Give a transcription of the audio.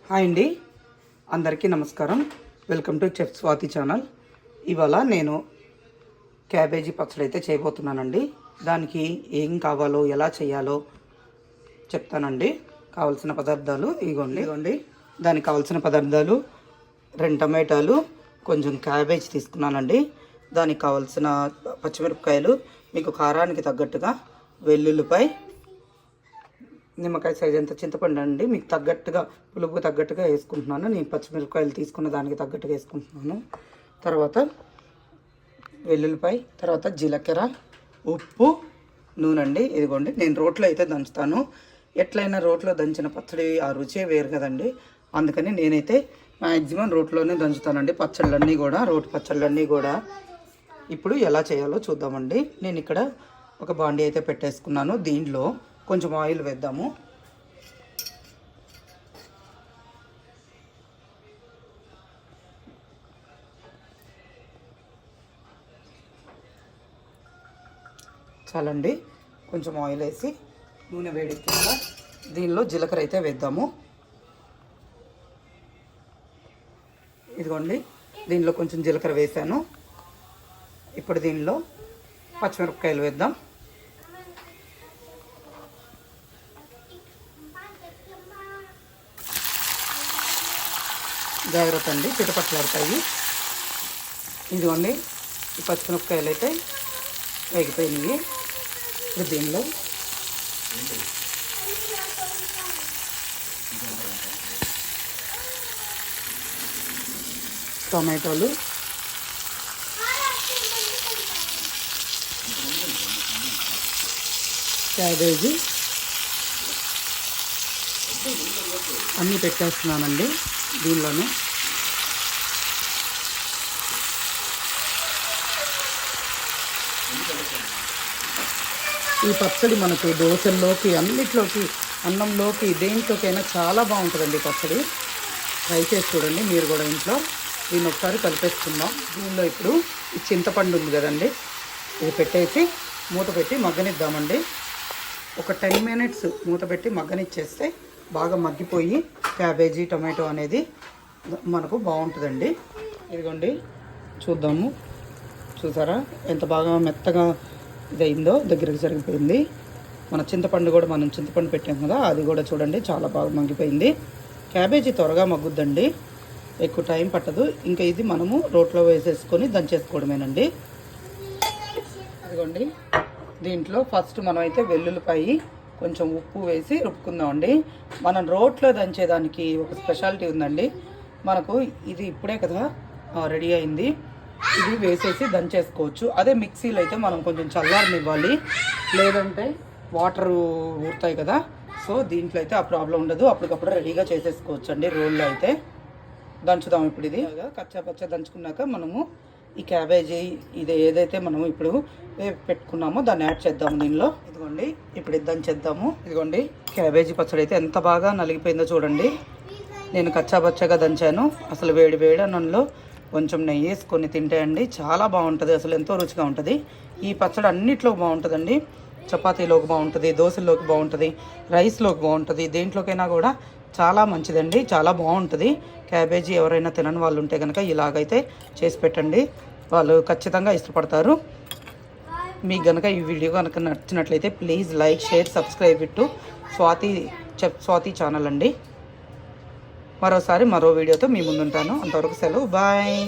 Hi అండి, అందరికీ నమస్కారం. Welcome to chef Swathi channel. ఇవాళ నేను క్యాబేజీ పచ్చడి అయితే చేయబోతున్నానండి. దానికి ఏం కావాలో ఎలా చేయాలో చెప్తానండి. కావాల్సిన పదార్థాలు ఇగోండి. దానికి కావాల్సిన పదార్థాలు 2 టమాటాలు, కొంచెం క్యాబేజ్ తీసుకున్నానండి. దానికి కావాల్సిన పచ్చిమిరపకాయలు, మీకు కారానికి తగ్గట్టుగా వెల్లుల్లిపాయ, నిమ్మకాయ సైజ్ అంత చింతపండు అండి. మీకు తగ్గట్టుగా పులుపుకు తగ్గట్టుగా వేసుకుంటున్నాను. నేను పచ్చిమిరపకాయలు తీసుకున్న దానికి తగ్గట్టుగా వేసుకుంటున్నాను. తర్వాత వెల్లుల్లిపాయ, తర్వాత జీలకర్ర, ఉప్పు, నూనె అండి. ఇదిగోండి, నేను రోట్లో అయితే దంచుతాను. ఎట్లయినా రోట్లో దంచిన పచ్చడి ఆ రుచే వేరు కదండి. అందుకని నేనైతే మ్యాక్సిమం రోట్లోనే దంచుతానండి. రోటి పచ్చళ్ళన్నీ కూడా. ఇప్పుడు ఎలా చేయాలో చూద్దామండి. నేను ఇక్కడ ఒక బాండీ అయితే పెట్టేసుకున్నాను. దీంట్లో కొంచెం ఆయిల్ వేద్దాము. చాలండి, కొంచెం ఆయిల్ వేసి నూనె వేడెక్కాక దీనిలో జీలకర్ర అయితే వేద్దాము. ఇదిగోండి, దీనిలో కొంచెం జీలకర్ర వేసాను. ఇప్పుడు దీనిలో పచ్చిమిరపకాయలు వేద్దాం. జాగ్రత్త అండి, చిటపట్లాడతాయి. ఇదిగోండి, ఈ పచ్చిమిరపకాయలు అయితే వేగిపోయినాయి. ఇప్పుడు దీనిలో టమాటోలు, క్యాబేజీ అన్నీ పెట్టేస్తున్నానండి దీనిలోనే. ఈ పచ్చడి మనకు దోశల్లోకి, అన్నిట్లోకి, అన్నంలోకి, దేంట్లోకైనా చాలా బాగుంటుందండి పచ్చడి. ట్రై చేసి చూడండి మీరు కూడా ఇంట్లో. దీన్ని ఒకసారి కలిపేసుకుందాం. దీనిలో ఇప్పుడు ఈ చింతపండు ఉంది కదండి, ఇది పెట్టేసి మూత పెట్టి మగ్గనిద్దామండి. ఒక 10 మినిట్స్ మూత పెట్టి మగ్గనిచ్చేస్తే బాగా మగ్గిపోయి క్యాబేజీ టొమాటో అనేది మనకు బాగుంటుందండి. ఇదిగోండి, చూద్దాము. చూసారా ఎంత బాగా మెత్తగా ఇదైందో, దగ్గరికి జరిగిపోయింది. మనం చింతపండు పెట్టాం కదా, అది కూడా చూడండి చాలా బాగా మగ్గిపోయింది. క్యాబేజీ త్వరగా మగ్గుద్దండి, ఎక్కువ టైం పట్టదు. ఇంకా ఇది మనము రోట్లో వేసేసుకొని దంచేసుకోవడమేనండి. ఇదిగోండి, దీంట్లో ఫస్ట్ మనం అయితే వెల్లుల్లిపాయ, కొంచెం ఉప్పు వేసి రుబ్బుకుందామండి. మనం రోట్లో దంచేదానికి ఒక స్పెషాలిటీ ఉందండి. మనకు ఇది ఇప్పుడే కదా రెడీ అయింది, ఇది వేసేసి దంచేసుకోవచ్చు. అదే మిక్సీలో అయితే మనం కొంచెం చల్లారనివ్వాలి, లేదంటే వాటర్ ఊరుతాయి కదా. సో దీంట్లో అయితే ఆ ప్రాబ్లం ఉండదు, అప్పటికప్పుడు రెడీగా చేసేసుకోవచ్చు అండి. రోల్లో అయితే దంచుదాం. ఇప్పుడు ఇది కచ్చా పచ్చా దంచుకున్నాక మనము ఈ క్యాబేజీ ఇది ఏదైతే మనము ఇప్పుడు పెట్టుకున్నామో దాన్ని యాడ్ చేద్దాము దీనిలో. ఇదిగోండి, ఇప్పుడు ఇది దంచేద్దాము. ఇదిగోండి, క్యాబేజీ పచ్చడి అయితే ఎంత బాగా నలిగిపోయిందో చూడండి. నేను కచ్చా పచ్చగా దంచాను. అసలు వేడి అన్నంలో కొంచెం నెయ్యి వేసుకొని తింటే అండి చాలా బాగుంటుంది. అసలు ఎంతో రుచిగా ఉంటుంది. ఈ పచ్చడి అన్నిట్లో బాగుంటుందండి. చపాతీలోకి బాగుంటుంది, దోశల్లోకి బాగుంటుంది, రైస్లోకి బాగుంటుంది, దేంట్లోకైనా కూడా చాలా మంచిదండి, చాలా బాగుంటుంది. క్యాబేజీ ఎవరైనా తినని వాళ్ళు ఉంటే కనుక ఇలాగైతే చేసి పెట్టండి, వాళ్ళు ఖచ్చితంగా ఇష్టపడతారు. మీకు కనుక ఈ వీడియో కనుక నచ్చినట్లయితే please like, share, subscribe to chef Swathi channel అండి. మరోసారి మరో వీడియోతో మీ ముందుంటాను. అంతవరకు సెలవు, బాయ్.